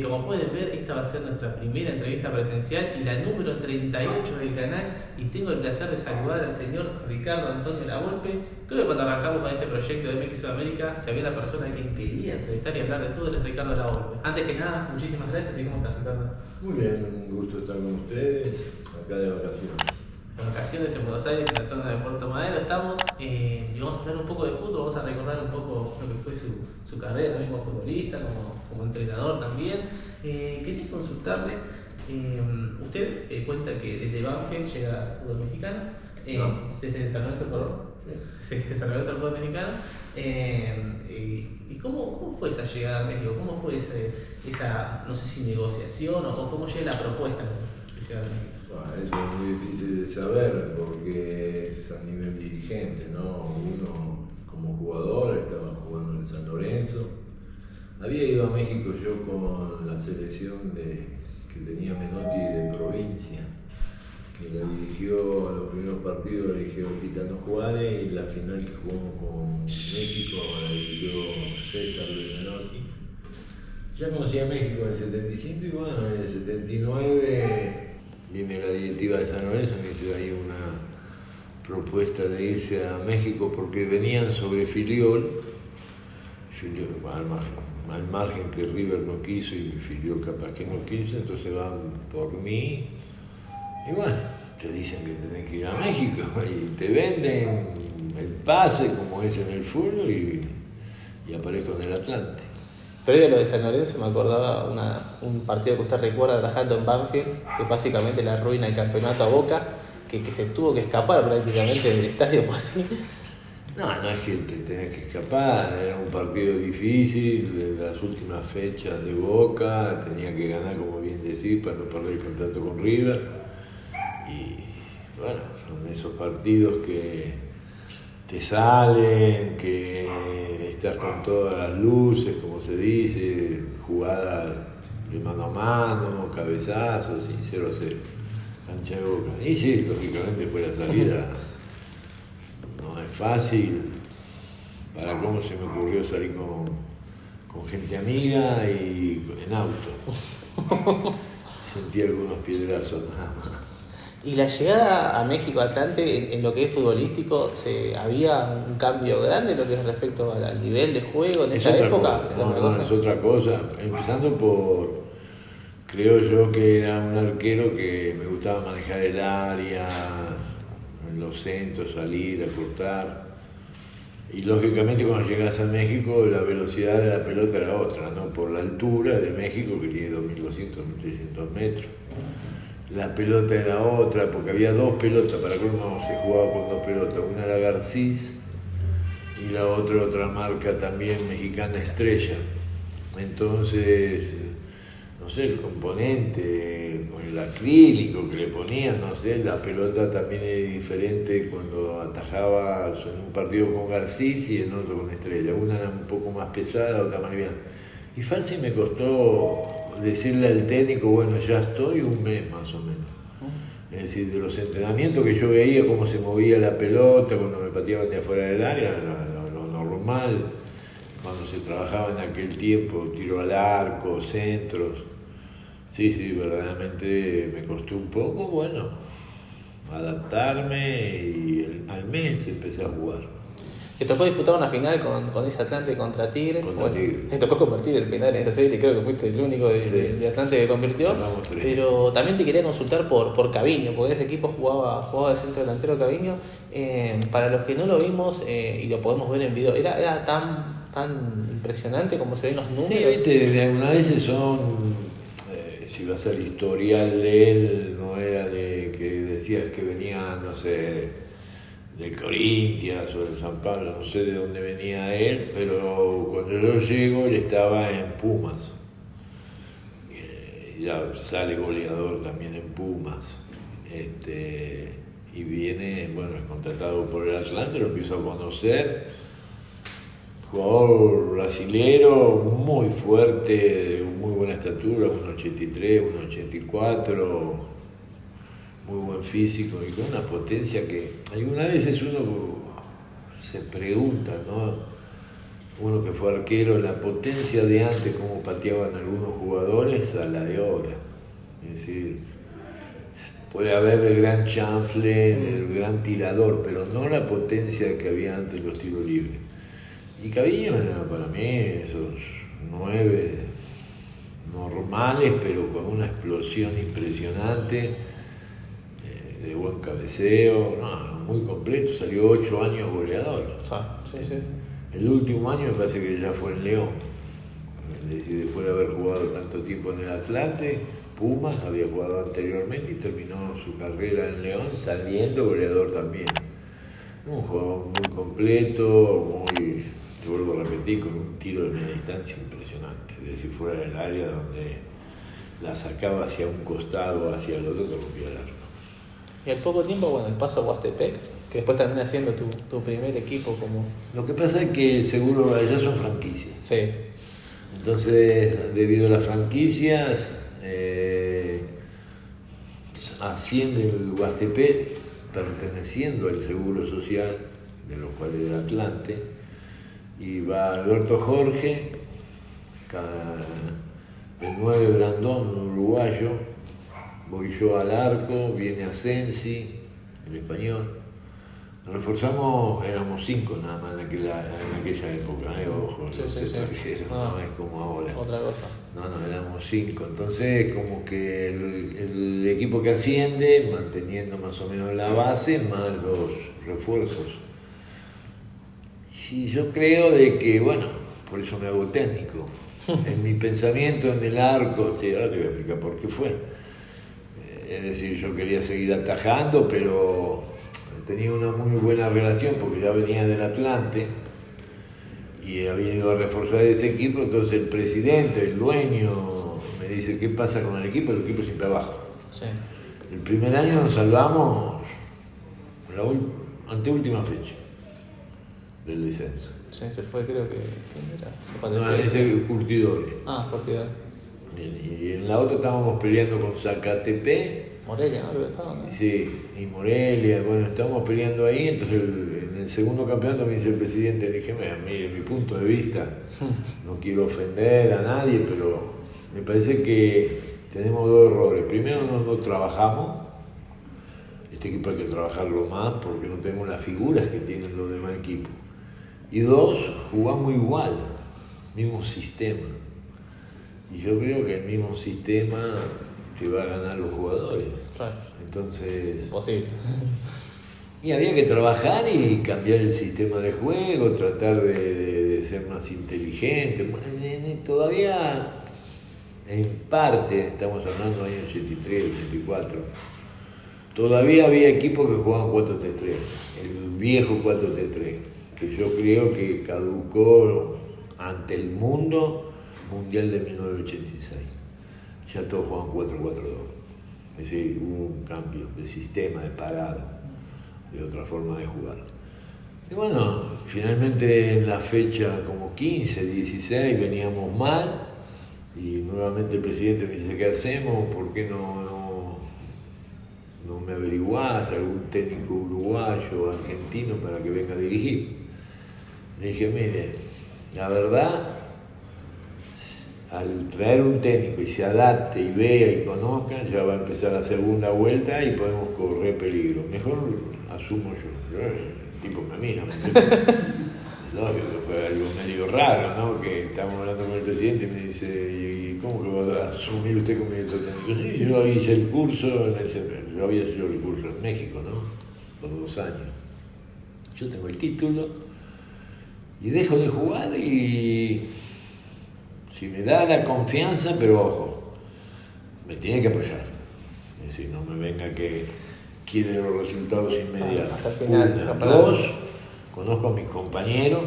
Como pueden ver, esta va a ser nuestra primera entrevista presencial y la número 38 del canal. Y tengo el placer de saludar al señor Ricardo Antonio Lavolpe. Creo que cuando arrancamos con este proyecto de MX Sudamérica, si había una persona a quien quería entrevistar y hablar de fútbol, es Ricardo Lavolpe. Antes que nada, muchísimas gracias. ¿Y cómo estás, Ricardo? Muy bien, un gusto estar con ustedes, acá de vacaciones. De vacaciones en Buenos Aires, en la zona de Puerto Madero estamos, y vamos a hablar un poco de fútbol, vamos a recordar un poco lo que fue su carrera también como futbolista, como entrenador también. Quería consultarle, usted cuenta que desde Banfield llega al fútbol mexicano, desde San Lorenzo, perdón, sí, desde San Lorenzo al fútbol mexicano. ¿Y cómo fue esa llegada a México? ¿Cómo fue esa, no sé si negociación o cómo llega la propuesta de llegar a México? Eso es muy difícil de saber porque es a nivel dirigente, ¿no? Uno como jugador estaba jugando en San Lorenzo. Había ido a México yo con la selección que tenía Menotti de provincia, que la dirigió, los primeros partidos la dirigió Titano Juárez y la final que jugamos con México la dirigió César de Menotti. Ya conocí a México en el 75 y bueno, en el 79 viene la directiva de San Lorenzo, me hizo ahí una propuesta de irse a México porque venían sobre Filiol al margen que River no quiso y Filiol capaz que no quiso, entonces van por mí y bueno, te dicen que tenés que ir a México y te venden el pase como es en el fútbol y aparezco en el Atlante. Previo a lo de San Lorenzo me acordaba un partido que usted recuerda trabajando en Banfield, que básicamente le arruina el campeonato a Boca, que se tuvo que escapar prácticamente del estadio, fue así. No es que te tenés que escapar, era un partido difícil, de las últimas fechas de Boca, tenía que ganar, como bien decís, para no perder el campeonato con River. Y bueno, son esos partidos que te salen, que estás con todas las luces, como se dice, jugadas de mano a mano, cabezazos y 0-0, cancha de Boca. Y sí, lógicamente después la salida no es fácil, para cómo se me ocurrió salir con gente amiga y en auto. Sentí algunos piedrazos nada más. Y la llegada a México Atlante, en lo que es futbolístico, ¿había un cambio grande en lo que es respecto al nivel de juego en esa época? Es otra cosa. Empezando por, creo yo que era un arquero que me gustaba manejar el área, en los centros, salir, acortar. Y lógicamente cuando llegas a México la velocidad de la pelota era otra, ¿no? Por la altura de México, que tiene 2.200, 1.300 metros. La pelota era otra, porque había dos pelotas, para cómo se jugaba con dos pelotas, una era Garcís y la otra marca también mexicana, Estrella. Entonces, no sé, el componente, con el acrílico que le ponían, no sé, la pelota también era diferente cuando atajaba en un partido con Garcís y en otro con Estrella. Una era un poco más pesada, la otra más liviana. Y fácil me costó decirle al técnico, bueno, ya estoy un mes más o menos. Es decir, de los entrenamientos que yo veía, cómo se movía la pelota, cuando me pateaban de afuera del área, lo normal, cuando se trabajaba en aquel tiempo, tiro al arco, centros. Sí, verdaderamente me costó un poco, bueno, adaptarme y al mes empecé a jugar. Te tocó disputar una final con ese Atlante contra Tigres. Tigres. Te tocó convertir el penal en esa serie, creo que fuiste el único de Atlante que convirtió. Pero también te quería consultar por Caviño, porque ese equipo jugaba de centro delantero Caviño. Para los que no lo vimos y lo podemos ver en video, ¿era tan impresionante como se ven los números? Sí, viste, de algunas veces son, si vas al historial de él, no era de que decías que venía, no sé, del Corinthians o del San Pablo, no sé de dónde venía él, pero cuando yo llego él estaba en Pumas. Ya sale goleador también en Pumas. Y viene, bueno, es contratado por el Atlante, lo empiezo a conocer. Jugador brasilero, muy fuerte, muy buena estatura, 1,83, 1,84. Muy buen físico y con una potencia que algunas veces uno se pregunta, ¿no? uno que fue arquero, la potencia de antes, como pateaban algunos jugadores, a la de ahora. Es decir, puede haber el gran chanfle, el gran tirador, pero no la potencia que había antes en los tiros libres. Y Caviño era para mí esos 9 normales, pero con una explosión impresionante, de buen cabeceo, muy completo, salió 8 años goleador. Sí. El último año me parece que ya fue en León, es decir, después de haber jugado tanto tiempo en el Atlante, Pumas había jugado anteriormente y terminó su carrera en León saliendo goleador también. Un jugador muy completo, muy, te vuelvo a repetir, con un tiro de media distancia impresionante, es decir, fuera del área donde la sacaba hacia un costado o hacia el otro, te rompía el arco. Y al poco tiempo, bueno, el paso a Huastepec, que después termina siendo tu primer equipo como... Lo que pasa es que seguro allá son franquicias. Sí. Entonces, debido a las franquicias, asciende el Huastepec perteneciendo al Seguro Social, de lo cual era Atlante, y va Alberto Jorge, el 9 Brandón, un uruguayo, voy yo al arco, viene Asensi, el español. Nos reforzamos, éramos 5 nada más en aquella época, ojo, Sí, los extranjeros, no es como ahora. Otra cosa. No, éramos 5. Entonces, como que el equipo que asciende, manteniendo más o menos la base, más los refuerzos. Y yo creo de que, bueno, por eso me hago técnico. En mi pensamiento en el arco, sí, ahora te voy a explicar por qué fue. Es decir, yo quería seguir atajando, pero tenía una muy buena relación porque ya venía del Atlante y había ido a reforzar ese equipo. Entonces el presidente, el dueño, me dice: ¿qué pasa con el equipo? El equipo siempre abajo. Sí. El primer año nos salvamos la anteúltima fecha del descenso. Sí, se fue, creo que... ¿Quién era? No, ese Curtidores. Curtidores. Y en la otra estábamos peleando con Zacatepec. Morelia, ¿no? Creo que estaba, ¿no? Sí, y Morelia, bueno, estábamos peleando ahí. Entonces en el segundo campeonato me dice el presidente, le dije: mire, mi punto de vista, no quiero ofender a nadie, pero me parece que tenemos 2 errores. Primero, no trabajamos. Este equipo hay que trabajarlo más porque no tenemos las figuras que tienen los demás equipos. Y 2, jugamos igual, mismo sistema. Y yo creo que el mismo sistema te va a ganar los jugadores. Claro. Entonces... Posible. Y había que trabajar y cambiar el sistema de juego, tratar de ser más inteligente. Todavía, en parte, estamos hablando del año 83, 84, todavía había equipos que jugaban 4-3-3, el viejo 4-3-3, que yo creo que caducó ante el mundo mundial de 1986. Ya todos juegan 4-4-2. Es decir, hubo un cambio de sistema, de parada, de otra forma de jugar. Y bueno, finalmente en la fecha como 15, 16 veníamos mal y nuevamente el presidente me dice: ¿qué hacemos? ¿Por qué no me averiguás algún técnico uruguayo o argentino para que venga a dirigir? Le dije: mire, la verdad, al traer un técnico y se adapte y vea y conozca, ya va a empezar la segunda vuelta y podemos correr peligro. Mejor asumo yo. El tipo me mira. Lógico, fue algo medio raro, ¿no? Que estamos hablando con el presidente y me dice: ¿y cómo que va a asumir usted como director técnico? Sí, yo hice el curso, yo había hecho el curso en México, ¿no? Los 2 años. Yo tengo el título y dejo de jugar y... Si me da la confianza, pero ojo, me tiene que apoyar. Es decir, no me venga que quiere los resultados inmediatos. Hasta el final. 1, 2, conozco a mis compañeros,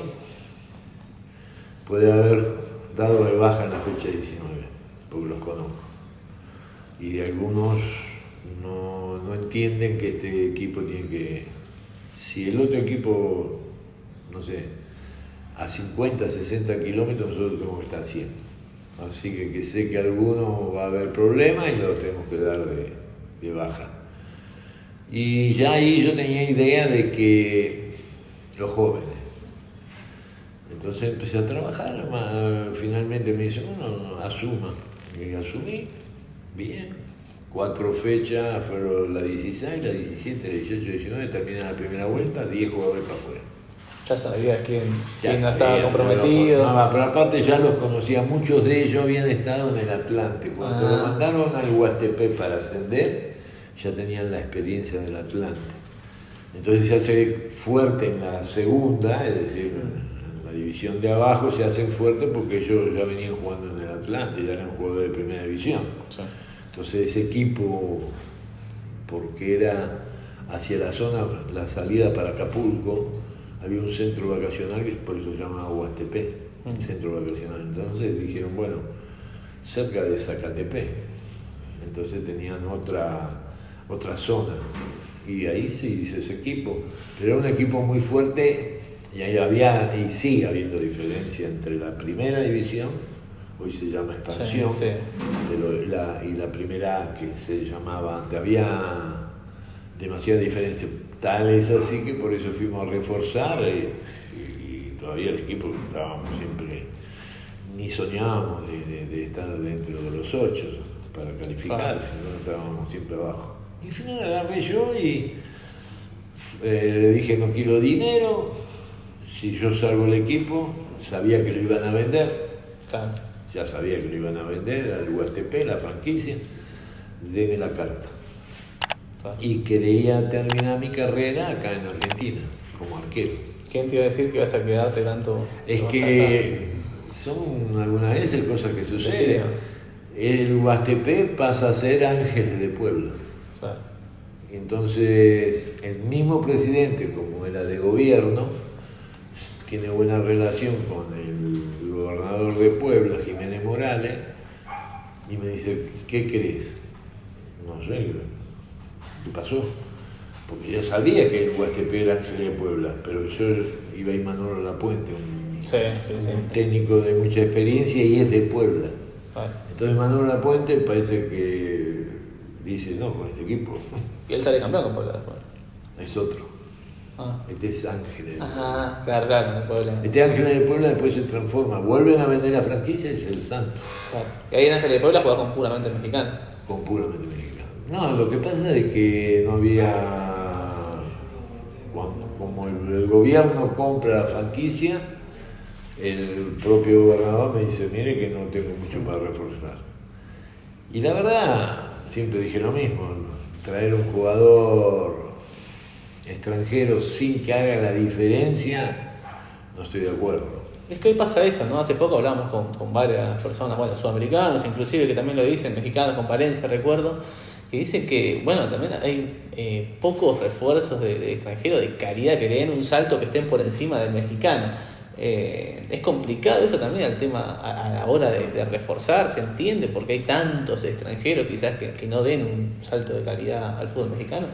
puede haber dado de baja en la fecha 19, porque los conozco. Y algunos no entienden que este equipo tiene que... Si el otro equipo, no sé, a 50, 60 kilómetros, nosotros tenemos que estar a 100. Así que sé que alguno va a haber problemas y lo tenemos que dar de baja. Y ya ahí yo tenía idea de que los jóvenes, Entonces empecé a trabajar, finalmente me dice, bueno, asuma. Y asumí, bien. 4 fechas, fueron la 16, la 17, la 18, la 19, termina la primera vuelta, 10 jugadores para afuera. Ya sabía quién Ya estaba comprometido. Pero aparte ya los conocía, muchos de ellos habían estado en el Atlante. Cuando lo mandaron al Huastepec para ascender, ya tenían la experiencia del Atlante. Entonces se hace fuerte en la segunda, es decir, en la división de abajo se hacen fuertes porque ellos ya venían jugando en el Atlante, ya eran jugadores de primera división. Sí. Entonces ese equipo, porque era hacia la zona, la salida para Acapulco, había un centro vacacional que por eso se llamaba Huastepec, centro vacacional. Entonces dijeron, bueno, cerca de Zacatepec. Entonces tenían otra zona. Y ahí se hizo ese equipo. Pero era un equipo muy fuerte y ahí había, y sigue habiendo diferencia entre la primera división, hoy se llama expansión, sí. Y la primera A, que se llamaba antes. Había demasiada diferencia. Tal es así que por eso fuimos a reforzar y todavía el equipo estábamos siempre, ni soñábamos de estar dentro de los 8 para calificar, sino estábamos siempre abajo. Y al final agarré yo y le dije no quiero dinero, si yo salgo el equipo, sabía que lo iban a vender, claro. Ya sabía que lo iban a vender al Huastepec, la franquicia, deme la carta. Y quería terminar mi carrera acá en Argentina, como arquero. ¿Quién te iba a decir que ibas a quedarte tanto? Es que son algunas veces cosas que suceden. El Huastepec pasa a ser Ángeles de Puebla. Claro. Entonces, el mismo presidente, como era de gobierno, tiene buena relación con el gobernador de Puebla, Jiménez Morales, y me dice, ¿qué crees? No sé, ¿qué pasó? Porque ya sabía que el Huastepec era Ángeles de Puebla, pero yo iba a ir Manolo Lapuente, un técnico de mucha experiencia y es de Puebla. Entonces Manolo Lapuente parece que dice, no, con este equipo. Y él sale campeón con Puebla después. Es otro. Este es Ángeles de Puebla. Claro, de Puebla. Este Ángeles de Puebla después se transforma, vuelven a vender la franquicia y es el Santos. Claro. Y ahí en Ángeles de Puebla juega con puramente mexicano. Con puramente mexicano. No, lo que pasa es que no había, como el gobierno compra la franquicia, el propio gobernador me dice, mire que no tengo mucho para reforzar. Y la verdad, siempre dije lo mismo, traer un jugador extranjero sin que haga la diferencia, no estoy de acuerdo. Es que hoy pasa eso, ¿no? Hace poco hablamos con varias personas, bueno, sudamericanos, inclusive que también lo dicen, mexicanos, con Palencia, recuerdo, que dicen que, bueno, también hay pocos refuerzos de extranjeros de calidad que le den un salto que estén por encima del mexicano. Es complicado eso también, el tema a la hora de reforzar, se entiende, porque hay tantos extranjeros quizás que no den un salto de calidad al fútbol mexicano.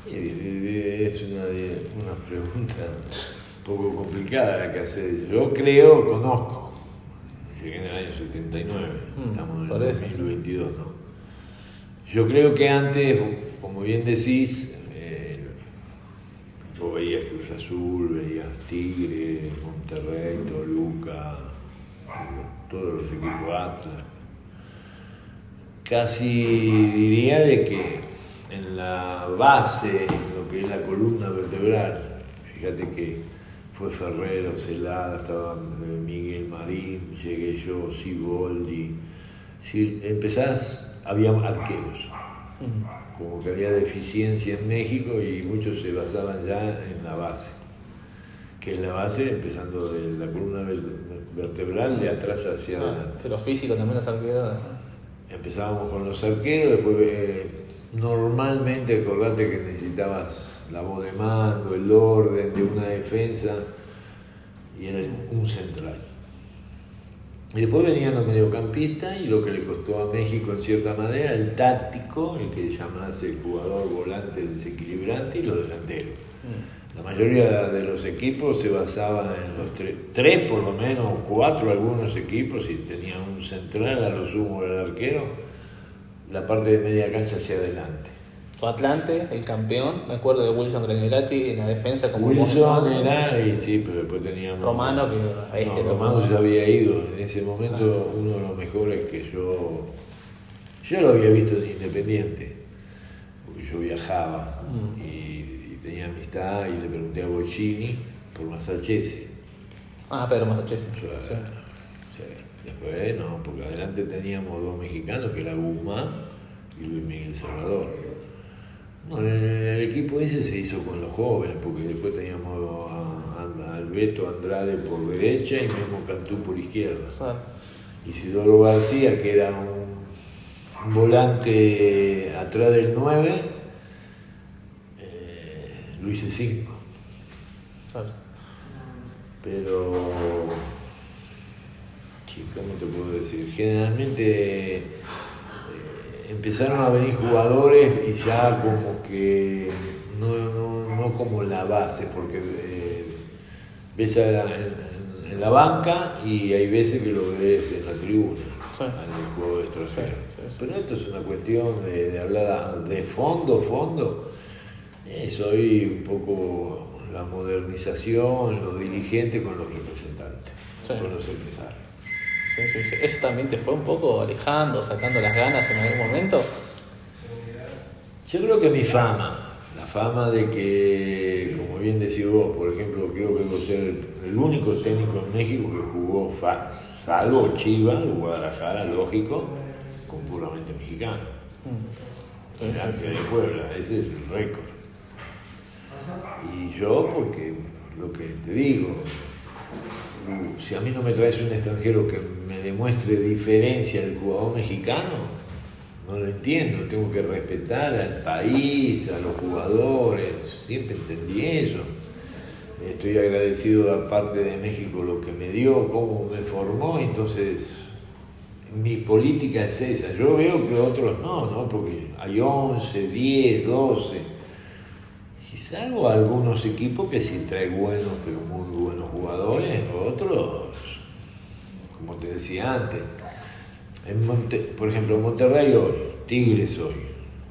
Es una pregunta un poco complicada que hacer. Yo conozco, llegué en el año 79, estamos en el 2022, ¿no? Yo creo que antes, como bien decís, vos veías Cruz Azul, veías Tigre, Monterrey, Toluca, todos los equipos Atlas. Casi diría de que en la base, lo que es la columna vertebral, fíjate que fue Ferrero, Celada, estaba Miguel Marín, llegué yo, Siboldi. Si empezás, había arqueros. Como que había deficiencia en México y muchos se basaban ya en la base. Que es la base, empezando de la columna vertebral, de atrás hacia adelante. Pero físico también los arqueros. Empezábamos con los arqueros, después normalmente acordate que necesitabas la voz de mando, el orden de una defensa y era un central. Y después venían los mediocampistas y lo que le costó a México en cierta manera, el táctico, el que llamase el jugador volante desequilibrante y los delanteros. La mayoría de los equipos se basaban en los tres por lo menos, 4 algunos equipos, y tenían un central, a lo sumo el arquero, la parte de media cancha hacia adelante. Tu Atlante, el campeón, me acuerdo de Wilson Granulati en la defensa como Wilson era, y sí, pero después teníamos... Romano, que Romano ya había ido, en ese momento uno de los mejores que yo lo había visto en Independiente, porque yo viajaba y tenía amistad y le pregunté a Bocchini por Masachesi. Pedro Masachesi. Sí. Después no, porque adelante teníamos dos mexicanos, que era Guzmán y Luis Miguel Salvador. No, el equipo ese se hizo con los jóvenes, porque después teníamos a Alberto Andrade por derecha y Memo Cantú por izquierda. Isidoro García, que era un volante atrás del 9, lo hice 5. Pero, ¿cómo te puedo decir? Generalmente empezaron a venir jugadores y ya como que no como la base, porque ves en la banca y hay veces que lo ves en la tribuna, al juego extranjero. Pero esto es una cuestión de hablar de fondo. Hoy un poco la modernización, los dirigentes con los representantes, con los empresarios. Sí. ¿Eso también te fue un poco alejando, sacando las ganas en algún momento? Yo creo que la fama de que, como bien decís vos, por ejemplo, creo que voy a ser el único técnico en México que jugó, salvo Chivas, Guadalajara, lógico, con puramente mexicano. Sí. De Puebla, ese es el récord. Y yo, porque lo que te digo, si a mí no me traes un extranjero que me demuestre diferencia del jugador mexicano, no lo entiendo, tengo que respetar al país, a los jugadores, siempre entendí eso. Estoy agradecido a parte de México lo que me dio, cómo me formó, entonces mi política es esa. Yo veo que otros no, porque hay 11, 10, 12. Y salvo algunos equipos que sí traen buenos, pero muy buenos jugadores, otros, como te decía antes, por ejemplo, Monterrey hoy, Tigres hoy,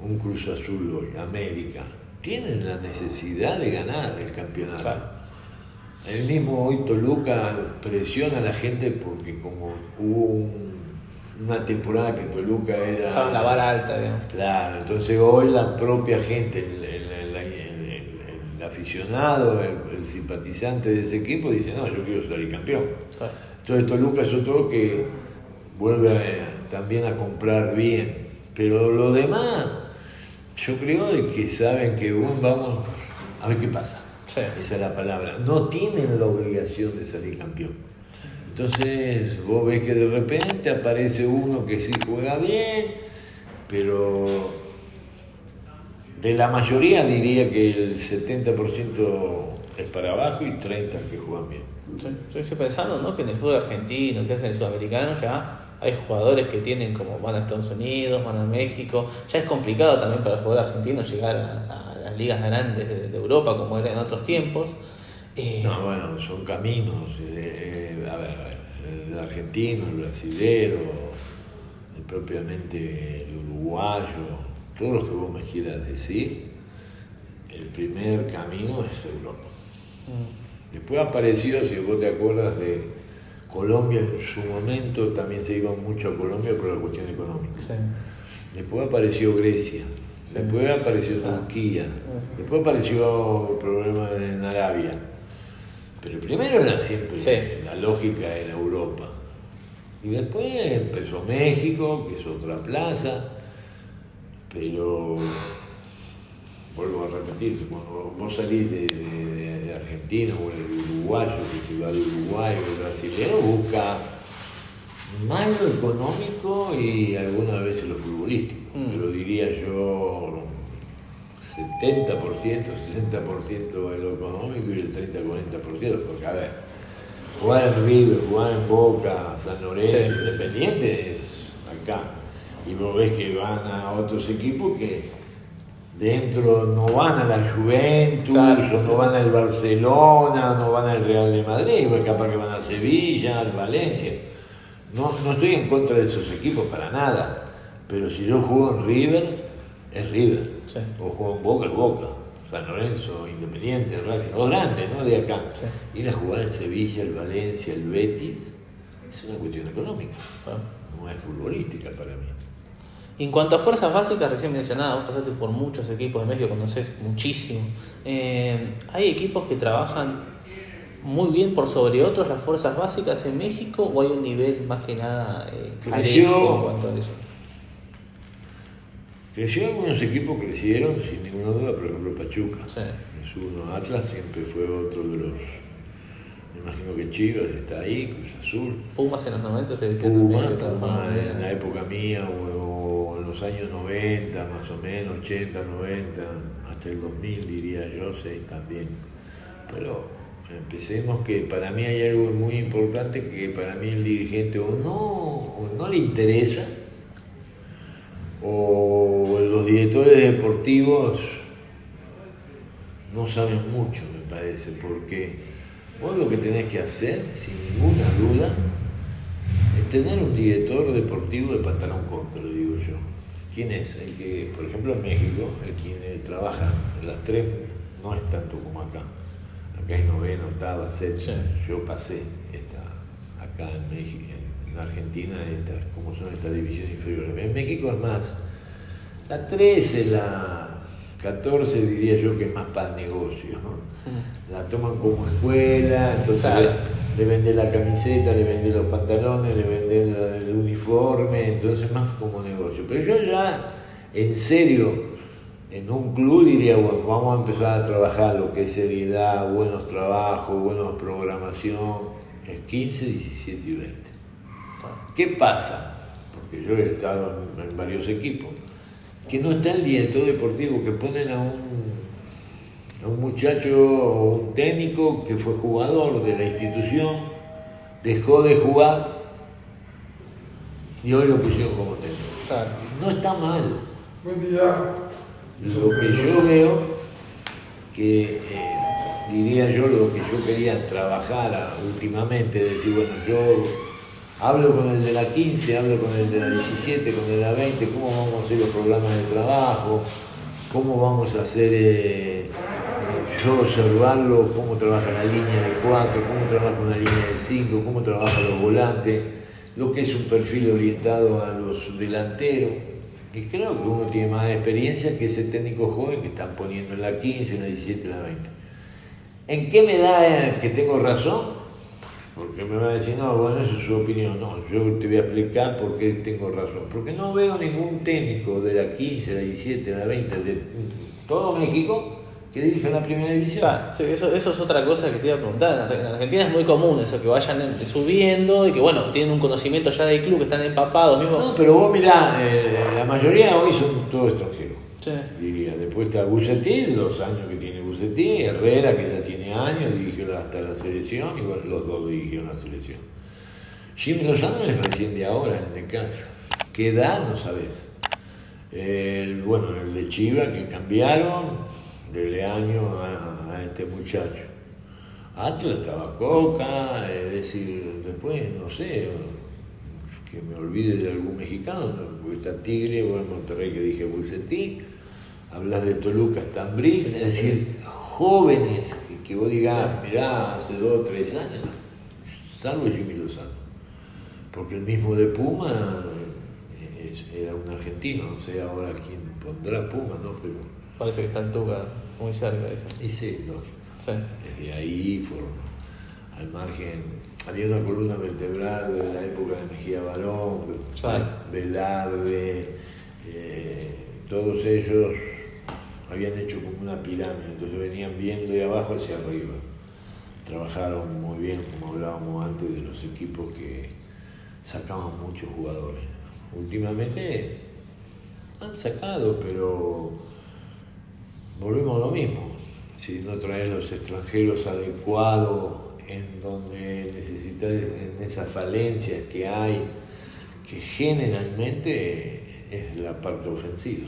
un Cruz Azul hoy, América, tienen la necesidad de ganar el campeonato. Claro. El mismo hoy Toluca presiona a la gente porque como hubo una temporada que Toluca era... la vara alta, digamos. Claro, entonces hoy la propia gente, el aficionado, el simpatizante de ese equipo dice, no, yo quiero salir campeón. Claro. Entonces Toluca es otro que vuelve también a comprar bien. Pero lo demás, yo creo de que saben que vamos a ver qué pasa. Sí. Esa es la palabra. No tienen la obligación de salir campeón. Entonces vos ves que de repente aparece uno que sí juega bien, pero de la mayoría diría que el 70% es para abajo y 30% que juegan bien. Sí, yo estoy pensando, ¿no?, que en el fútbol argentino, que es en el sudamericano, ya hay jugadores que tienen como van a Estados Unidos, van a México. Ya es complicado también para el jugador argentino llegar a las ligas grandes de Europa como era en otros tiempos. No, bueno, son caminos. El argentino, el brasilero, propiamente el uruguayo, todo lo que vos me quieras decir, el primer camino es Europa. Después apareció, si vos te acuerdas, de Colombia en su momento, también se iba mucho a Colombia por la cuestión económica. Sí. Después apareció Grecia, sí. Después apareció Turquía, después apareció el problema en Arabia. Pero el primero era siempre, la lógica era Europa. Y después empezó México, que es otra plaza, pero vuelvo a repetir, cuando vos salís de Argentina o el uruguayo, que se va de Uruguay o el brasileño, busca más lo económico y algunas veces lo futbolístico. Pero diría yo 70%, 60% de lo económico y el 30-40%, porque a ver, jugar en River, jugar en Boca, San Lorenzo, Independiente es acá. Y vos ves que van a otros equipos que dentro no van a la Juventus, o no van al Barcelona, no van al Real de Madrid, pues capaz que van a Sevilla, al Valencia. No estoy en contra de esos equipos para nada, pero si yo juego en River, es River. Sí. O juega en Boca, es Boca. San Lorenzo, Independiente, Racing, los grandes, ¿no? De acá. Sí. Ir a jugar el Sevilla, el Valencia, el Betis, es una cuestión económica, no es futbolística para mí. En cuanto a fuerzas básicas, recién mencionada, vos pasaste por muchos equipos de México, conocés muchísimo. ¿Hay equipos que trabajan muy bien por sobre otros las fuerzas básicas en México o hay un nivel más que nada parejo en cuanto a eso? Creció, algunos equipos crecieron, sin ninguna duda, por ejemplo Pachuca. Sí. Es uno, Atlas siempre fue otro de los... Me imagino que Chivas está ahí, Cruz Azul. Pumas en los 90 se decía Puma, también que trabajaban muy bien. en la época mía o en los años 90 más o menos, 80, 90, hasta el 2000 diría yo, sí, también. Pero empecemos que para mí hay algo muy importante que para mí el dirigente o no le interesa, o los directores deportivos no saben mucho, me parece, porque vos lo que tenés que hacer, sin ninguna duda, es tener un director deportivo de pantalón corto, le digo yo. ¿Quién es? El que, por ejemplo, en México, el quien trabaja en las tres, no es tanto como acá. Acá hay novena, octava, séptima. Sí. Yo pasé acá en México, en Argentina, como son estas divisiones inferiores. En México es más, la 13, la 14 diría yo que es más para negocio, ¿no? La toman como escuela, entonces claro, le venden la camiseta, le venden los pantalones, le venden el uniforme, entonces más como negocio. Pero yo ya, en serio, en un club diría, bueno, vamos a empezar a trabajar lo que es seriedad, buenos trabajos, buena programación, es 15, 17 y 20. ¿Qué pasa? Porque yo he estado en varios equipos, que no está el director deportivo, que ponen a un muchacho o un técnico que fue jugador de la institución, dejó de jugar y hoy lo pusieron como técnico. claro. No está mal. Buen día. Lo que yo veo, que diría yo, lo que yo quería trabajar últimamente, decir, bueno, yo hablo con el de la 15, hablo con el de la 17, con el de la 20, cómo vamos a hacer los programas de trabajo, cómo vamos a hacer, yo observarlo, cómo trabaja la línea de 4, cómo trabaja una línea de 5, cómo trabajan los volantes, lo que es un perfil orientado a los delanteros. Y creo que uno tiene más experiencia que ese técnico joven que están poniendo en la 15, en la 17, en la 20. ¿En qué me da que tengo razón? Porque me va a decir, no, bueno, eso es su opinión. No, yo te voy a explicar por qué tengo razón. Porque no veo ningún técnico de la 15, la 17, la 20, de todo México que dirija la primera división. Claro, sí, eso es otra cosa que te iba a preguntar. En Argentina es muy común eso, que vayan subiendo y que, bueno, tienen un conocimiento ya del club, que están empapados mismo. No, pero vos mirá, la mayoría hoy son todos extranjeros. Sí. Diría, después está Bucetich, los años que tiene Bucetich, Herrera, que ya tiene años, dirigió hasta la selección, y bueno, los dos dirigieron la selección. Jimmy Lozano es recién de ahora, en Necaxa. ¿Qué edad? No sabes. Bueno, el de Chivas, que cambiaron de año a este muchacho. Atlas estaba Coca, es decir, después, no sé, que me olvide de algún mexicano, ¿no? Porque está Tigre, bueno, Monterrey, que dije Bucetich, hablas de Toluca, está Ambriz, Sí, es decir, jóvenes que vos digas, mirá, hace 2 o 3 años, salvo Jimmy Lozano, porque el mismo de Puma era un argentino, no sé ahora quién pondrá Puma, ¿no? Pero Parece que está el Tuca muy cerca de eso. y sí, lógico. Sí. Desde ahí fueron al margen. Había una columna vertebral de la época de Mejía Barón, Claro. Velarde, todos ellos habían hecho como una pirámide, entonces venían viendo de abajo hacia arriba. Trabajaron muy bien, como hablábamos antes, de los equipos que sacaban muchos jugadores. Últimamente han sacado, pero volvemos a lo mismo. Si no traes los extranjeros adecuados en donde necesitas, en esas falencias que hay, que generalmente es la parte ofensiva.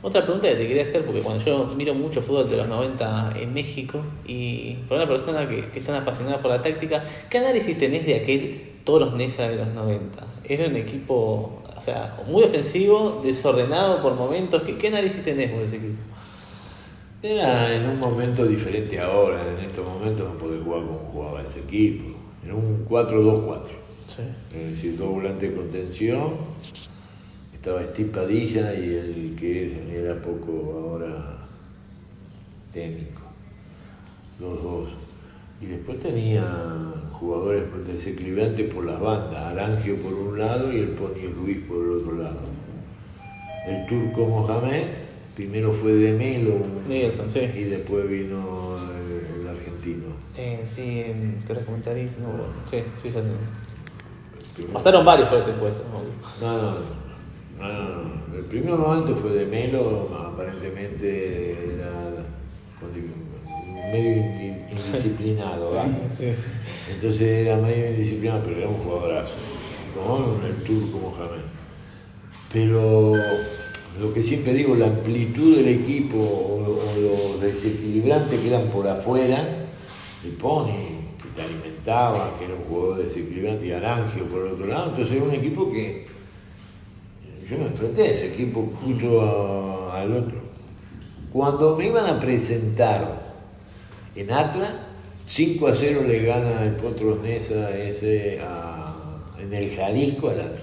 Otra pregunta que te quería hacer, porque cuando yo miro mucho fútbol de los 90 en México, y para una persona que es tan apasionada por la táctica, ¿qué análisis tenés de aquel Toros Neza de los 90? ¿Era un equipo O sea, muy ofensivo, desordenado por momentos. ¿Qué análisis tenés vos de ese equipo? Era en un momento diferente ahora, en estos momentos no podés jugar como jugaba ese equipo. Era un 4-2-4. Sí. Es decir, dos volantes de contención. Estaba Steve Padilla y el que era poco ahora técnico. Los dos. Y después tenía jugadores desequilibrantes por las bandas. Arangio por un lado y el Pony Ruiz por el otro lado. El turco Mohamed, primero fue de Melo. Nielsen, sí. Y después vino el argentino. Sí, ¿querés comentar ahí? No, sí, ya tengo. Pasaron varios por ese puesto. No. El primer momento fue de Melo, aparentemente era medio indisciplinado. Sí. Entonces era medio indisciplinado, pero era un jugadorazo, como el turco Mohamed. Pero lo que siempre digo, la amplitud del equipo o los desequilibrantes que eran por afuera, el Pony, que te alimentaba, que era un jugador desequilibrante, y Arangio por el otro lado, entonces era un equipo que yo me enfrenté a ese equipo junto al otro. Cuando me iban a presentar en Atlas, 5-0 le gana el Potros Neza en el Jalisco al Atlas.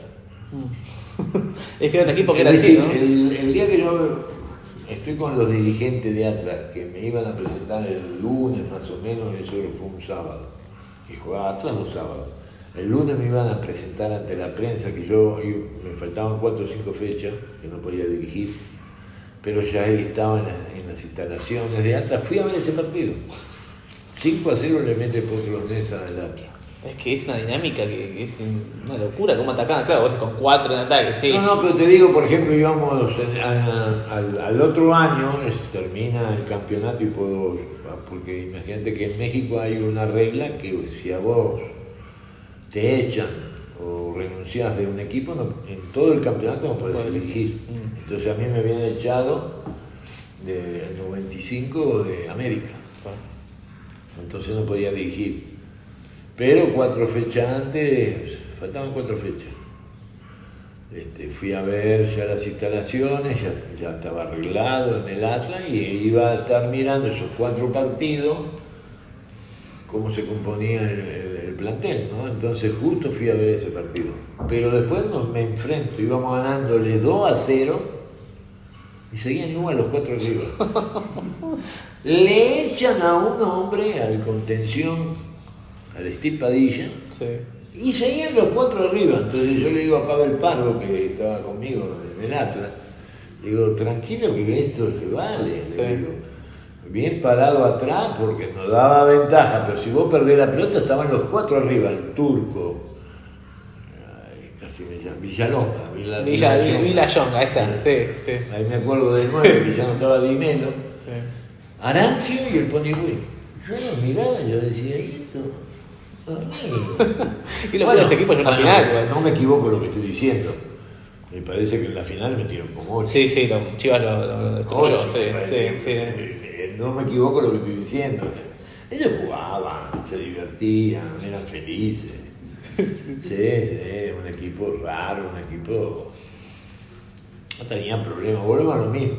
Es que era un equipo que era así, ¿no? El día que yo estoy con los dirigentes de Atlas, que me iban a presentar el lunes más o menos, eso fue un sábado, y jugaba Atlas los sábados. El lunes me iban a presentar ante la prensa, que me faltaban 4 o 5 fechas, que no podía dirigir, pero ya estaba en las instalaciones de Atlas. Fui a ver ese partido. 5-0 le mete Potros Neza al Atlas. Es que es una dinámica que es una locura, cómo atacaban. Claro, vos con 4 en ataque, sí. No, pero te digo, por ejemplo, íbamos al otro año, termina el campeonato y puedo, porque imagínate que en México hay una regla que si a vos te echan o renunciás de un equipo, en todo el campeonato no podés elegir. Entonces a mí me habían echado del 95 de América. Entonces no podía dirigir. Pero 4 fechas antes, faltaban 4 fechas. Fui a ver ya las instalaciones, ya estaba arreglado en el Atlas y iba a estar mirando esos 4 partidos, cómo se componía el plantel, ¿no? Entonces justo fui a ver ese partido. Pero después me enfrento, íbamos ganándole 2-0 y seguían igual los 4 arriba. Le echan a un hombre, al contención, al Steve Padilla, Sí. y seguían los 4 arriba. Entonces yo le digo a Pavel Pardo, que estaba conmigo en el Atlas, digo, tranquilo que esto le vale, Sí. le digo. Bien parado atrás porque nos daba ventaja, pero si vos perdés la pelota estaban los 4 arriba, el turco, casi me llama, Villalonga, Villayonga, ahí está, sí. Ahí me acuerdo de 9, que ya no estaba Dinero, Sí. Arangio y el Pony Ruiz. Yo los miraba y yo decía, ¿y esto? Y lo bueno de ese equipo es una final. No me equivoco lo que estoy diciendo. Me parece que en la final metieron como 8. Sí, los Chivas lo destruyó. Sí. No me equivoco lo que estoy diciendo. Ellos jugaban, se divertían, eran felices. Sí, un equipo raro, un equipo... No tenían problemas, volvemos a lo mismo.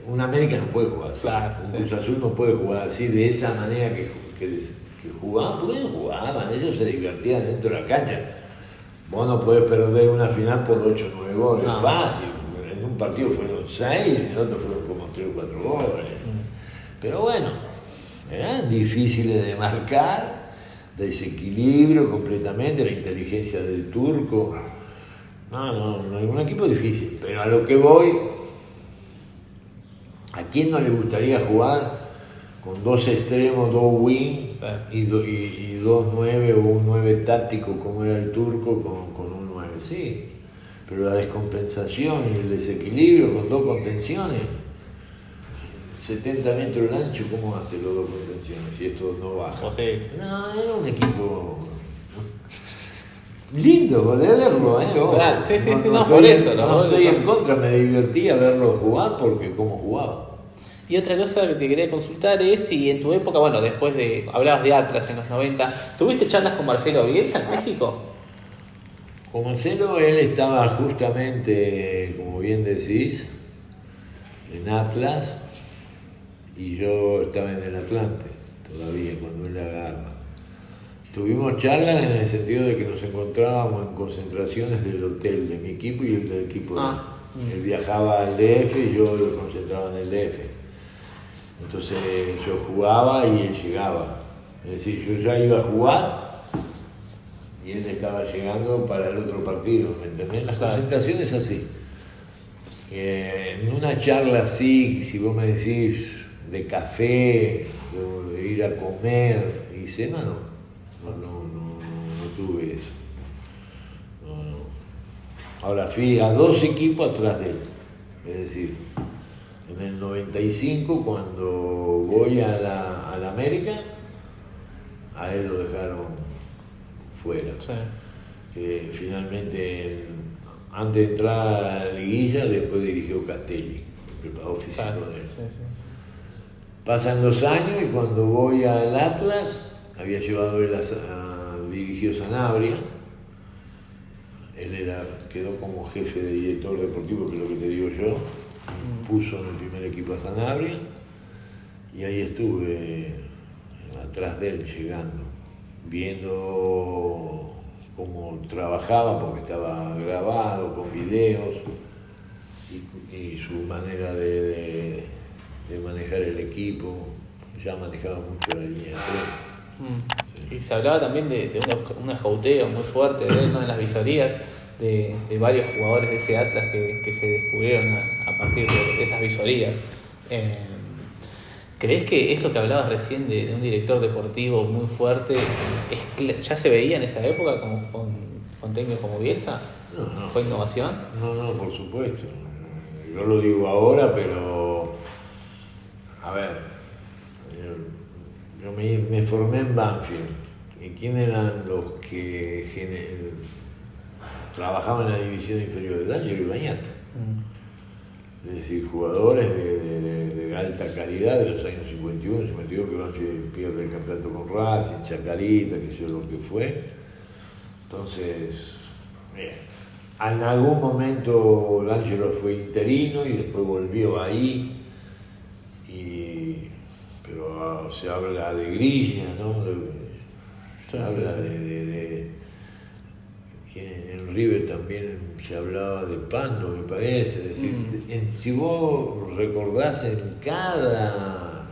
Un América no puede jugar así. Claro, un sí. Cruz Azul no puede jugar así, de esa manera que jugaban, porque ellos jugaban, ellos se divertían dentro de la cancha. Vos no podés perder una final por 8 o 9 goles, No. fácil. En un partido fueron 6, en el otro fueron como 3 o 4 goles. Pero bueno, eran difíciles de marcar, desequilibrio completamente, la inteligencia del turco. No, un equipo difícil. Pero a lo que voy, ¿a quién no le gustaría jugar con 2 extremos, 2 wing y 2 9 o un 9 táctico como era el turco con un 9? Sí, pero la descompensación y el desequilibrio con 2 contenciones, 70 metros de ancho, ¿cómo hace los 2 contenciones si esto no baja? Sí. No, era un equipo lindo de verlo, ¿eh? Claro, sí, no por eso. No estoy en contra, me divertía verlo jugar porque cómo jugaba. Y otra cosa que te quería consultar es si en tu época, bueno, después hablabas de Atlas en los 90, ¿tuviste charlas con Marcelo Bielsa en México? Con Marcelo él estaba justamente, como bien decís, en Atlas y yo estaba en el Atlante todavía cuando él la agarra. Tuvimos charlas en el sentido de que nos encontrábamos en concentraciones del hotel de mi equipo y el del equipo de él. Él viajaba al DF y yo lo concentraba en el DF. Entonces yo jugaba y él llegaba. Es decir, yo ya iba a jugar y él estaba llegando para el otro partido, ¿me entendés? Las concentraciones así. En una charla así, si vos me decís de café, de ir a comer y cena, no tuve eso. No. Ahora fui a 2 equipos atrás de él. Es decir, en el 95, cuando voy a la América, a él lo dejaron fuera. Sí. Que finalmente, antes de entrar a la liguilla, después dirigió Castelli, el preparador físico de él. Sí. Pasan los años y cuando voy al Atlas, había llevado él dirigió Sanabria. Él quedó como jefe de director deportivo, que es lo que te digo yo. Puso en el primer equipo a Sanabria y ahí estuve atrás de él llegando, viendo cómo trabajaba, porque estaba grabado con videos y su manera de manejar el equipo. Ya manejaba mucho la línea de 3. Sí. Y se hablaba también de un escauteo muy fuerte de él, ¿no? En las visorías de varios jugadores de ese Atlas que se descubrieron a partir de esas visorías. ¿Crees que eso que hablabas recién de un director deportivo muy fuerte ya se veía en esa época con técnicos como Bielsa? No. ¿Fue innovación? No, por supuesto. Yo lo digo ahora, pero a ver, yo me formé en Banfield. ¿Y quién eran los que trabajaban en la división inferior? De D'Angelo y Bañata. Es decir, jugadores de alta calidad de los años 51, 52, que Banfield pierde el campeonato con Racing, Chacarita, que sé yo lo que fue. Entonces, en algún momento D'Angelo fue interino y después volvió ahí. Pero se habla de Grilla, ¿no? Se habla de en River también se hablaba de Pando, me parece. Es decir, si vos recordás, en cada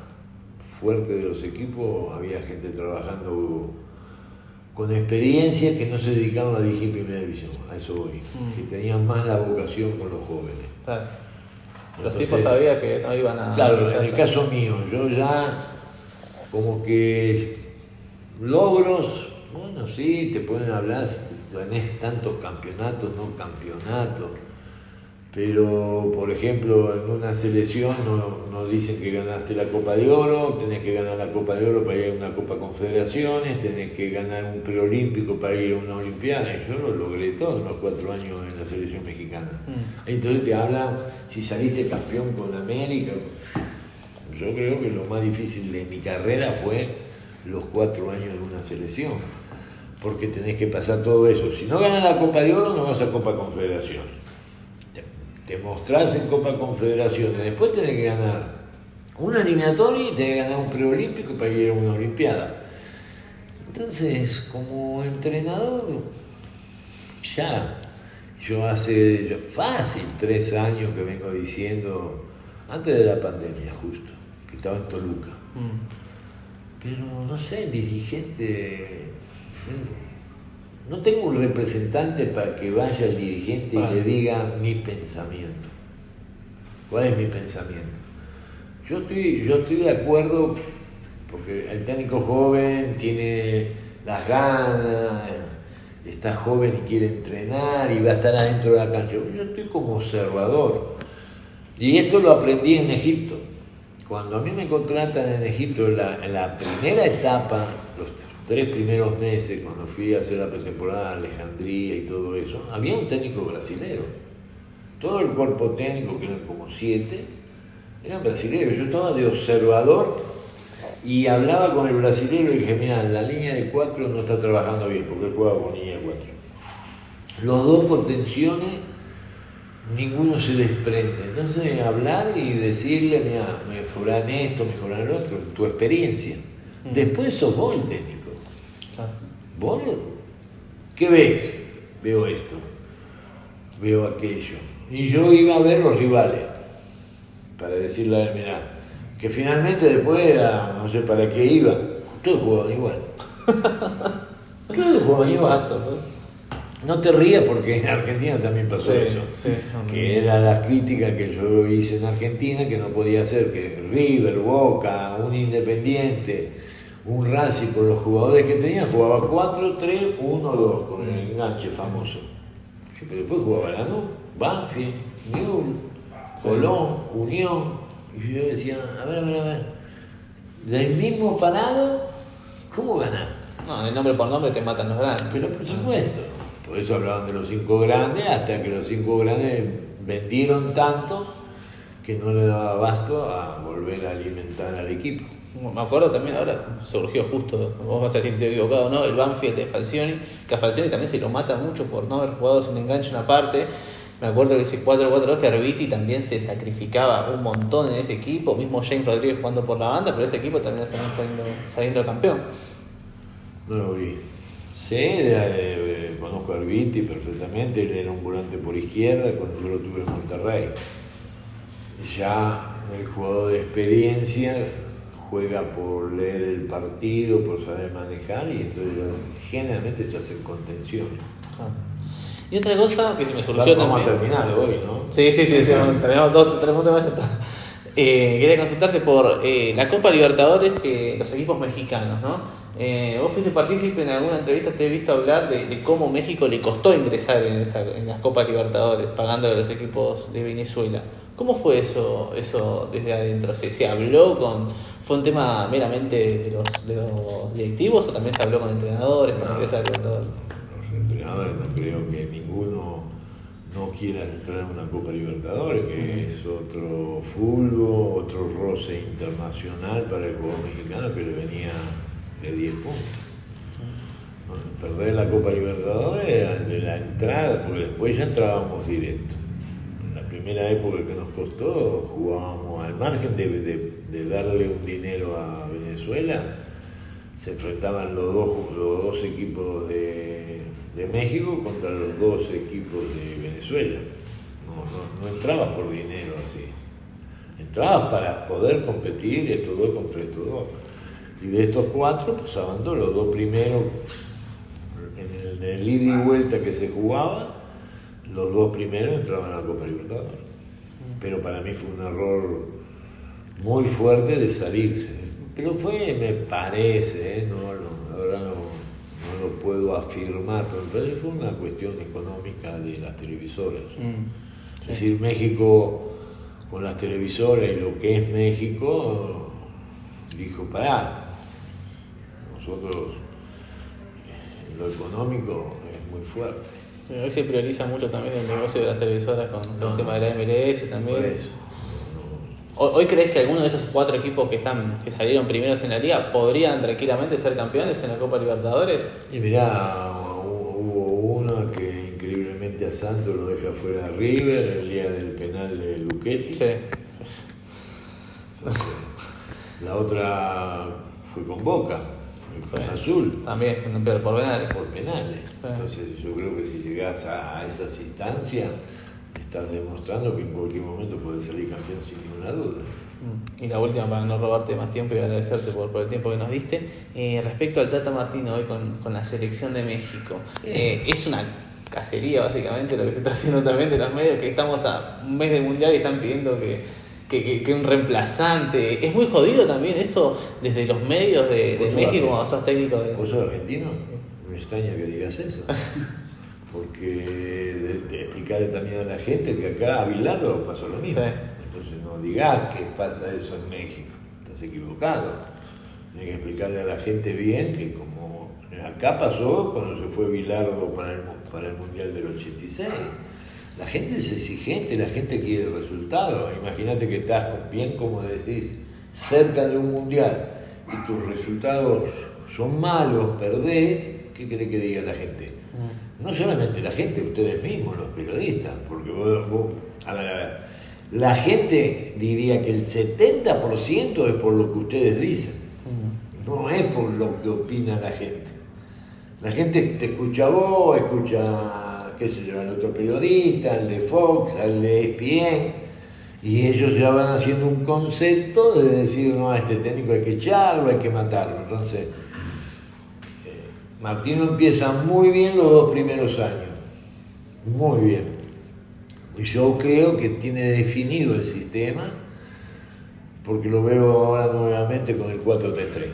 fuerte de los equipos había gente trabajando con experiencia que no se dedicaban a dirigir primera división, a eso voy, que tenían más la vocación con los jóvenes. Claro. Los tipos sabían que no iban a... Claro, en el caso mío, yo ya como que logros, bueno, sí, te pueden hablar, tenés tantos campeonatos, no campeonatos, pero por ejemplo en una selección no dicen que ganaste la Copa de Oro, tenés que ganar la Copa de Oro para ir a una Copa Confederaciones, tenés que ganar un preolímpico para ir a una Olimpiada, y yo lo logré todo en los 4 años en la selección mexicana. Entonces te hablan si saliste campeón con América. Yo creo que lo más difícil de mi carrera fue los 4 años de una selección, porque tenés que pasar todo eso. Si no ganas la Copa de Oro, no vas a Copa Confederaciones. Te mostrás en Copa Confederaciones, después tenés que ganar una eliminatoria y tenés que ganar un preolímpico para ir a una Olimpiada. Entonces, como entrenador, yo hace fácil 3 años que vengo diciendo, antes de la pandemia justo, que estaba en Toluca. Pero no sé, el dirigente, no tengo un representante para que vaya el dirigente y le diga mi pensamiento. ¿Cuál es mi pensamiento? Yo estoy de acuerdo, porque el técnico joven tiene las ganas, está joven y quiere entrenar y va a estar adentro de la cancha. Yo estoy como observador. Y esto lo aprendí en Egipto. Cuando a mí me contratan en Egipto en la primera etapa, los 3 primeros meses, cuando fui a hacer la pretemporada a Alejandría y todo eso, había un técnico brasilero. Todo el cuerpo técnico, que eran como 7, eran brasileños. Yo estaba de observador y hablaba con el brasilero y dije, mira, la línea de 4 no está trabajando bien, porque él juega con línea de 4. los dos por tensiones, ninguno se desprende. Entonces hablar y decirle, mira, mejorar en esto, mejorar en lo otro, tu experiencia. Después sos vos el técnico. ¿Vos qué ves? Veo esto, veo aquello. Y yo iba a ver los rivales, para decirle a él, mirá, que finalmente después era, no sé para qué iba, todos jugaban igual. Todos jugaban igual. No te rías porque en Argentina también pasó eso. Que era la crítica que yo hice en Argentina, que no podía ser que River, Boca, un Independiente, un Racing con los jugadores que tenía, jugaba 4-3-1-2 con el enganche famoso. Pero después jugaba Lanús, Banfield, Newell's, Colón, Unión. Y yo decía, a ver, del mismo parado, ¿cómo ganar? No, el nombre por nombre te matan los grandes. Pero por supuesto. Por eso hablaban de los 5 grandes, hasta que los 5 grandes vendieron tanto que no le daba abasto a volver a alimentar al equipo. Me acuerdo también, ahora surgió justo, vos vas a decir si estoy equivocado, ¿no? El Banfield de Falcioni, que a Falcioni también se lo mata mucho por no haber jugado sin enganche una parte. Me acuerdo que ese 4-4-2 que Arbiti también se sacrificaba un montón en ese equipo, mismo James Rodríguez jugando por la banda, pero ese equipo también saliendo campeón. No lo vi. Sí, conozco a Arbiti perfectamente, él era un volante por izquierda cuando yo lo tuve en Monterrey. Ya el jugador de experiencia juega por leer el partido, por saber manejar y entonces generalmente se hacen contenciones. Y otra cosa que se me surgió Vamos también. a terminar hoy, ¿no? Sí, terminamos 3 puntos más, ya está. Quería consultarte por la Copa Libertadores, los equipos mexicanos, ¿no? Vos fuiste partícipe en alguna entrevista, te he visto hablar de cómo México le costó ingresar en las Copas Libertadores, pagándole a los equipos de Venezuela. ¿Cómo fue eso desde adentro? ¿Se habló fue un tema meramente de los directivos o también se habló con entrenadores para ingresar al Libertadores? Los entrenadores no creo que ninguno no quiera entrar en una Copa Libertadores, que es otro fútbol, otro roce internacional para el jugador mexicano que le venía de 10 puntos. Bueno, perder la Copa Libertadores de la entrada, porque después ya entrábamos directo. En la primera época que nos costó, jugábamos al margen de darle un dinero a Venezuela, se enfrentaban los dos equipos de México contra los 2 equipos de Venezuela. No entrabas por dinero así. Entrabas para poder competir estos dos contra estos dos. Y de estos 4 pasaban los 2 primeros en el ida y vuelta que se jugaba, los 2 primeros entraban a la Copa Libertadores. Pero para mí fue un error muy fuerte de salirse. Pero me parece, ahora no lo puedo afirmar, pero fue una cuestión económica de las televisoras. Sí. Es decir, México con las televisoras y lo que es México dijo, pará, nosotros lo económico es muy fuerte. Hoy se prioriza mucho también el negocio de las televisoras con el tema de la MLS también. Por eso. ¿Hoy crees que alguno de esos 4 equipos que salieron primeros en la liga podrían tranquilamente ser campeones en la Copa Libertadores? Y mirá, hubo uno que increíblemente a Santos lo deja fuera de River el día del penal de Luchetti. Sí. Entonces, la otra fue con Boca, el Cruz Azul. También, por penales. Por penales. Sí. Entonces yo creo que si llegás a esas instancias, estás demostrando que en cualquier momento puedes salir campeón sin ninguna duda. Y la última, para no robarte más tiempo y agradecerte por el tiempo que nos diste, respecto al Tata Martino hoy con la selección de México, es una cacería básicamente lo que se está haciendo también de los medios, que estamos a un mes del Mundial y están pidiendo que un reemplazante. Es muy jodido también eso desde los medios de México cuando sos técnico de... ¿Vos sos argentino? Me extraña que digas eso. Porque de explicarle también a la gente que acá a Bilardo pasó lo mismo. Sí. Entonces no digas que pasa eso en México, estás equivocado. Tienes que explicarle a la gente bien que como acá pasó cuando se fue Bilardo para el Mundial del 86. La gente es exigente, la gente quiere resultados. Imagínate que estás bien, como decís, cerca de un Mundial y tus resultados son malos, perdés, ¿qué querés que diga la gente? No solamente la gente, ustedes mismos, los periodistas, porque a ver, la gente diría que el 70% es por lo que ustedes dicen, no es por lo que opina la gente. La gente te escucha a vos, escucha, qué sé yo, al otro periodista, al de Fox, al de ESPN, y ellos ya van haciendo un concepto de decir, no, a este técnico hay que echarlo, hay que matarlo. Entonces, Martino empieza muy bien los 2 primeros años, muy bien. Yo creo que tiene definido el sistema, porque lo veo ahora nuevamente con el 4-3-3.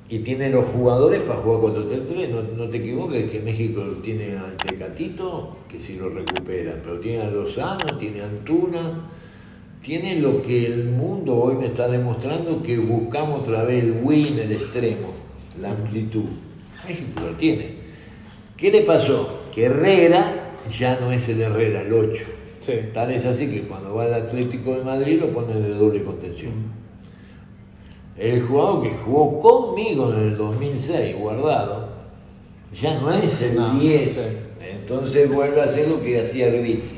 Y tiene los jugadores para jugar 4-3-3, no te equivoques que México tiene al Tecatito, que si lo recupera, pero tiene a Lozano, tiene a Antuna, tiene lo que el mundo hoy me está demostrando, que buscamos otra vez el win, el extremo, la amplitud. México lo tiene. ¿Qué le pasó? Que Herrera ya no es el Herrera, el 8. Sí. Tal es así que cuando va al Atlético de Madrid lo pone de doble contención. El jugador que jugó conmigo en el 2006, Guardado, ya no es el 10. Sí. Entonces vuelve a hacer lo que hacía Gritti.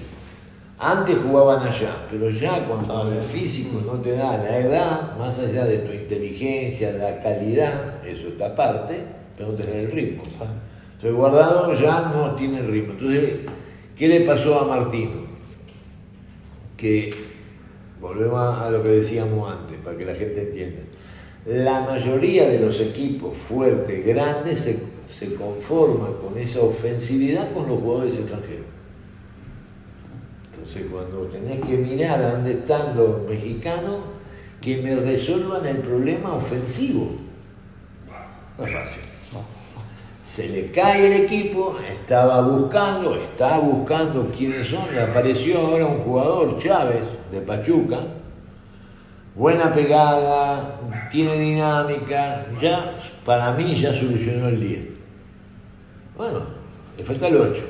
Antes jugaban allá, pero ya cuando el físico no te da la edad, más allá de tu inteligencia, la calidad, eso está aparte, pero no tenés el ritmo. Entonces Guardado ya no tiene el ritmo. Entonces, ¿qué le pasó a Martino? Que volvemos a lo que decíamos antes, para que la gente entienda. La mayoría de los equipos fuertes, grandes, se conforman con esa ofensividad con los jugadores extranjeros. Entonces, cuando tenés que mirar a dónde están los mexicanos, que me resuelvan el problema ofensivo. No es fácil. Se le cae el equipo, está buscando quiénes son. Le apareció ahora un jugador, Chávez, de Pachuca. Buena pegada, tiene dinámica, ya, para mí ya solucionó el día. Bueno, le falta el 8.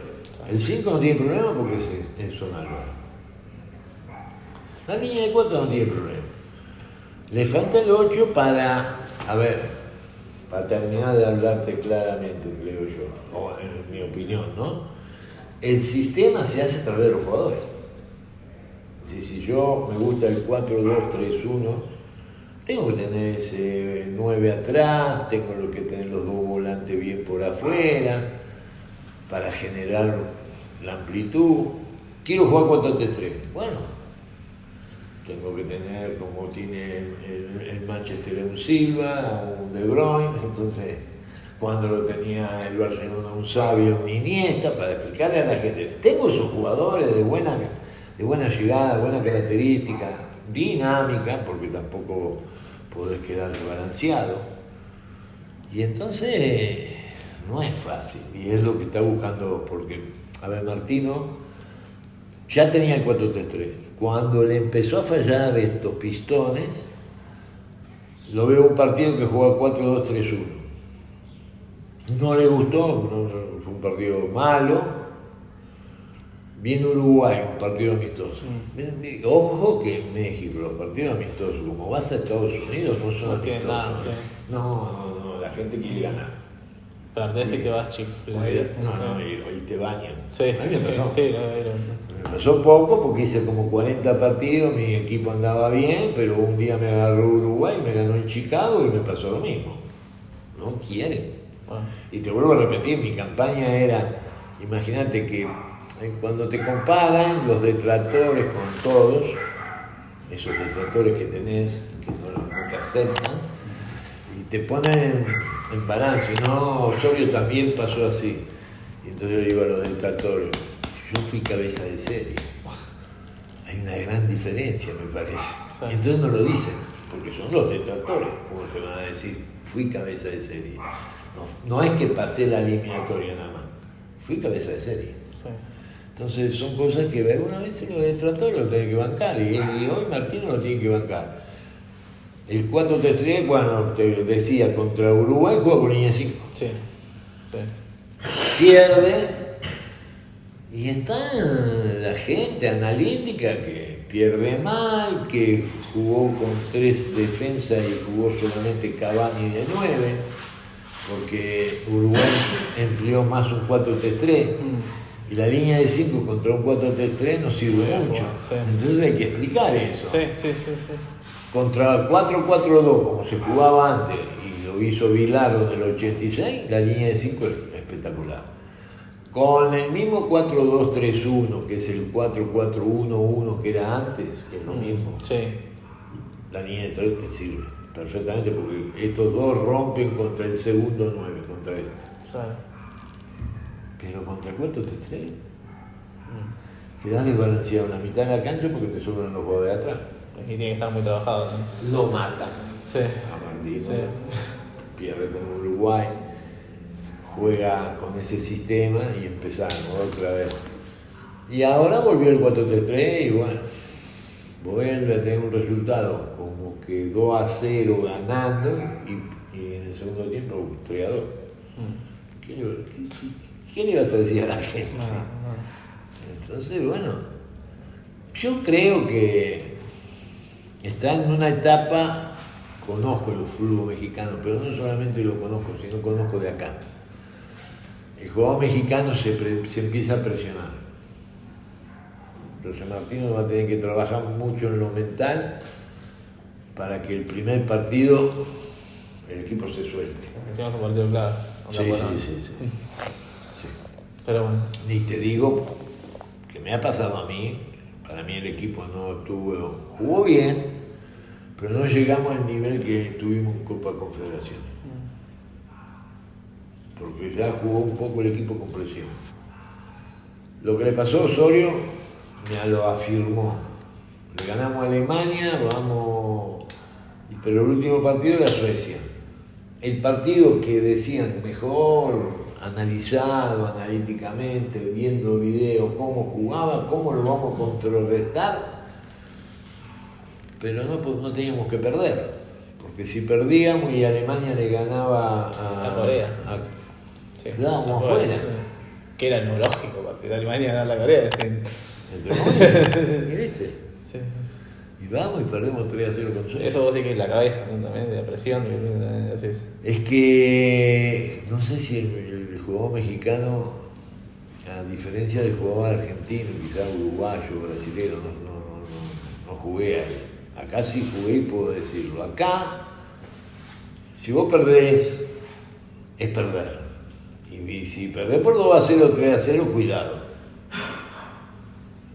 El 5 no tiene problema porque es zona nueva. La línea de 4 no tiene problema. Le falta el 8 para terminar de hablarte claramente, creo yo, o en mi opinión, ¿no? El sistema se hace a través de los jugadores. Si yo me gusta el 4-2-3-1, tengo que tener ese 9 atrás, tengo que tener los 2 volantes bien por afuera, para generar la amplitud. Quiero jugar 4-3-3. Bueno, tengo que tener, como tiene el Manchester, un Silva, un De Bruyne. Entonces, cuando lo tenía el Barcelona, un Sabio, un Iniesta, para explicarle a la gente, tengo esos jugadores de buena llegada, buena característica, dinámica, porque tampoco podés quedar desbalanceado. Y entonces no es fácil, y es lo que está buscando, porque, Martino ya tenía el 4-3-3. Cuando le empezó a fallar estos pistones, lo veo un partido que juega 4-2-3-1. No le gustó, fue un partido malo. Viene Uruguay, un partido amistoso. Ojo que en México los partidos amistosos, como vas a Estados Unidos, no son amistosos. Nada, sí. No, la gente quiere ganar. Perdés y te vas chiflando. Y te bañan. Sí, a mí me pasó. Sí, me pasó poco porque hice como 40 partidos, mi equipo andaba bien, pero un día me agarró Uruguay, me ganó en Chicago y me pasó lo mismo. No quieren. Bueno. Y te vuelvo a repetir, mi campaña era, imagínate que cuando te comparan los detractores con todos, esos detractores que tenés, que no te aceptan, y te ponen en balance, ¿no? Osorio también pasó así. Y entonces yo digo a los detractores, yo fui cabeza de serie. Hay una gran diferencia, me parece. Y entonces no lo dicen, porque son los detractores, como te van a decir, fui cabeza de serie. No es que pasé la eliminatoria nada más, fui cabeza de serie. Sí. Entonces son cosas que alguna vez los detractores lo tienen que bancar, y hoy Martino lo tiene que bancar. El 4-3-3, bueno, te decía, contra Uruguay juega con línea 5. Sí. Pierde, y está la gente analítica que pierde mal, que jugó con 3 defensas y jugó solamente Cavani de 9. porque Uruguay empleó más un 4-3-3 y la línea de 5 contra un 4-3-3 no sirve mucho. Sí. Entonces hay que explicar eso. Sí. Contra 4-4-2, como se jugaba antes, y lo hizo Bilardo en el 86, la línea de 5 es espectacular. Con el mismo 4-2-3-1, que es el 4-4-1-1 que era antes, que es lo mismo, Sí. la línea de 3 te sirve perfectamente, porque estos dos rompen contra el segundo 9, contra este. Claro. Pero contra el 4-3-3 quedás desbalanceado en la mitad de la cancha porque te sobran los jugadores de atrás. Y tiene que estar muy trabajado, ¿no? Lo matan Sí. a Martino, Sí. pierde con Uruguay, juega con ese sistema y empezaron otra vez. Y ahora volvió el 4-3-3 y bueno, vuelve a tener un resultado como que 2-0 ganando y en el segundo tiempo 3-2. ¿Qué le ibas a decir a la gente? No. Entonces, bueno, yo creo que está en una etapa, conozco el fútbol mexicano, pero no solamente lo conozco, sino conozco de acá. El jugador mexicano se empieza a presionar. Entonces Martino va a tener que trabajar mucho en lo mental para que el primer partido el equipo se suelte. Hicimos un partido claro. Sí. Pero bueno. Ni te digo que me ha pasado a mí, para mí el equipo jugó bien, pero no llegamos al nivel que tuvimos en Copa Confederaciones. Porque ya jugó un poco el equipo con presión. Lo que le pasó a Osorio me lo afirmó. Le ganamos a Alemania, pero el último partido era Suecia. El partido que decían mejor, analizado analíticamente, viendo videos, cómo jugaba, cómo lo vamos a contrarrestar, pero no teníamos que perder, porque si perdíamos y Alemania le ganaba a Corea, quedábamos afuera. Que era lo lógico, partido de Alemania ganar la Corea. ¿Viste? Sí. Y vamos y perdemos 3-0 con Suecia. Eso vos decís que es la cabeza, ¿no? También de la presión, así es. Es que no sé si el jugador mexicano, a diferencia del jugador argentino, quizás uruguayo, brasilero, no jugué ahí. Acá sí jugué y puedo decirlo. Acá, si vos perdés, es perder. Y si perdés por 2-0 o 3-0, cuidado.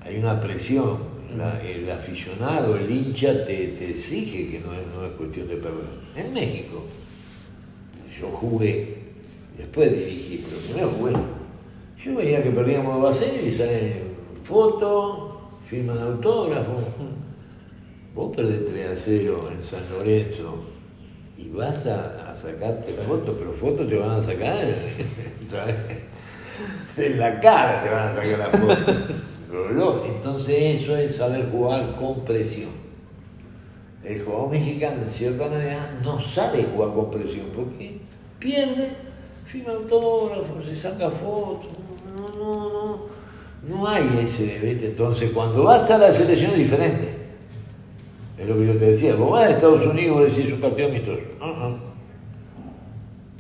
Hay una presión. El aficionado, el hincha te exige que no es cuestión de perder. En México, yo jugué, después dirigí, pero primero jugué. Yo veía que perdíamos 2-0 y salen fotos, firman autógrafos. Vos perdés 3-0 en San Lorenzo y vas a sacarte fotos, pero fotos te van a sacar en la cara, te van a sacar la foto. Entonces eso es saber jugar con presión. El jugador mexicano en cierta manera no sabe jugar con presión porque pierde, firma autógrafos, se saca fotos, no hay ese debate. Entonces cuando vas a la selección es diferente. Es lo que yo te decía, vos vas a Estados Unidos y decís un partido amistoso.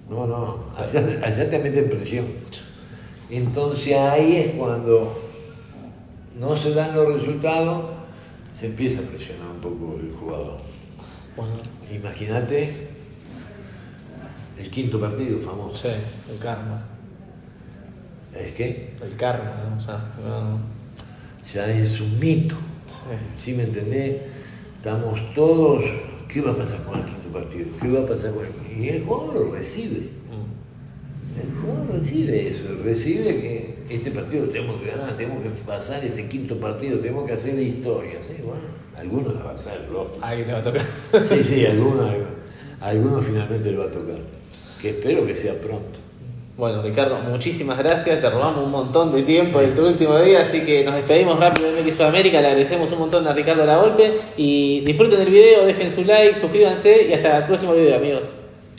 No, allá te meten presión. Entonces ahí es cuando no se dan los resultados, se empieza a presionar un poco el jugador. Bueno. Imagínate el quinto partido famoso. Sí, el karma. ¿Es qué? El karma, ¿no? O sea, ya es un mito. ¿Sí me entendés? Estamos todos, ¿qué va a pasar con el quinto partido? ¿Qué va a pasar con el... Y el jugador lo recibe. El jugador recibe eso, recibe que este partido lo tenemos que ganar, tenemos que pasar este quinto partido, tenemos que hacer historia. ¿Sí? Bueno, algunos la va a hacer, lógico. Alguien le va a tocar. Sí, algunos finalmente le va a tocar. Que espero que sea pronto. Bueno, Ricardo, muchísimas gracias, te robamos un montón de tiempo en tu último día, así que nos despedimos rápido de Meli Sudamérica, le agradecemos un montón a Ricardo Lavolpe y disfruten del video, dejen su like, suscríbanse y hasta el próximo video, amigos.